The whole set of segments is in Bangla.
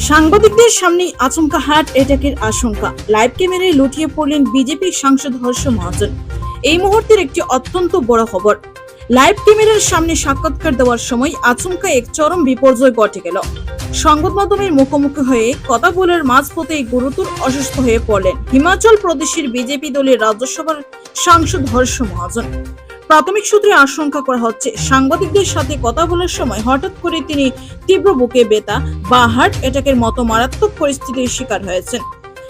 সাংবাদিকদের সামনে আচমকা হার্ট অ্যাটাকের আশঙ্কা, লাইভ ক্যামেরায় লুটিয়ে পড়লেন বিজেপি সাংসদ হর্ষ মহাজন। এই মুহূর্তের একটি অত্যন্ত বড় খবর, লাইভ ক্যামেরার সামনে সাক্ষাৎকার দেওয়ার সময় আচমকা এক চরম বিপর্যয় ঘটে গেল। সংবাদ মাধ্যমের মুখোমুখি হয়ে কথা বলার মাঝপথে গুরুতর অসুস্থ হয়ে পড়লেন হিমাচল প্রদেশের বিজেপি দলের রাজ্যসভার সাংসদ হর্ষ মহাজন। প্রাথমিক সূত্রে আশঙ্কা করা হচ্ছে, সাংবাদিকদের সাথে কথা বলার সময় হঠাৎ করে তিনি তীব্র বুকে ব্যথা বা হার্ট অ্যাটাকের মতো মারাত্মক পরিস্থিতির শিকার হয়েছেন।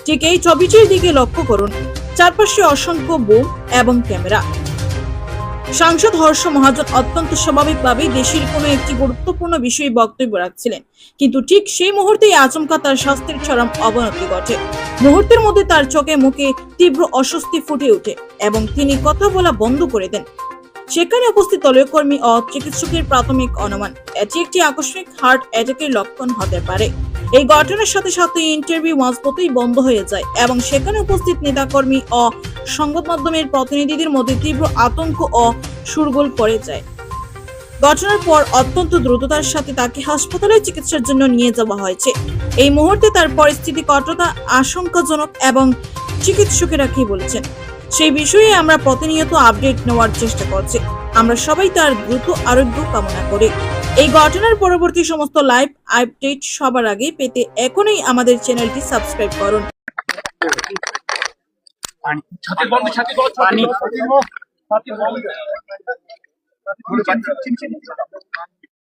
ঠিক এই ছবিটির দিকে লক্ষ্য করুন, চারপাশে অসংখ্য বুম এবং ক্যামেরা। সাংসদ হর্ষ মহাজন অত্যন্ত স্বাভাবিকভাবেই দেশের কোনো একটি গুরুত্বপূর্ণ বিষয়ে বক্তব্য রাখছিলেন, কিন্তু ঠিক সেই মুহূর্তেই আচমকা তার স্বাস্থ্যের চরম অবনতি ঘটে। মুহূর্তের মধ্যে তার চোখে মুখে তীব্র অস্বস্তি ফুটে ওঠে এবং তিনি কথা বলা বন্ধ করে দেন। সেখানে উপস্থিত দলীয় কর্মী ও চিকিৎসকের প্রাথমিক অনুমান, এটি একটি আকস্মিক হার্ট অ্যাটাকের লক্ষণ হতে পারে। এই ঘটনার সাথে সাথে ইন্টারভিউ মাঝপথেই বন্ধ হয়ে যায় এবং সেখানে উপস্থিত নেতাকর্মী ও সংবাদ মাধ্যমের প্রতিনিধিদের মধ্যে তীব্র আতঙ্ক ও শোরগোল পড়ে যায়। ঘটনার পর অত্যন্ত দ্রুততার সাথে তাকে হাসপাতালে চিকিৎসার জন্য নিয়ে যাওয়া হয়েছে। এই মুহূর্তে তার পরিস্থিতি কতটা আশঙ্কাজনক এবং চিকিৎসকেরা কি বলছেন সেই বিষয়ে আমরা প্রতিনিয়ত আপডেট নেওয়ার চেষ্টা করছি। আমরা সবাই তার দ্রুত আরোগ্য কামনা করি। এই ঘটনার পরবর্তী সমস্ত লাইভ আপডেট সবার আগে পেতে এখনই আমাদের চ্যানেলটি সাবস্ক্রাইব করুন। পানি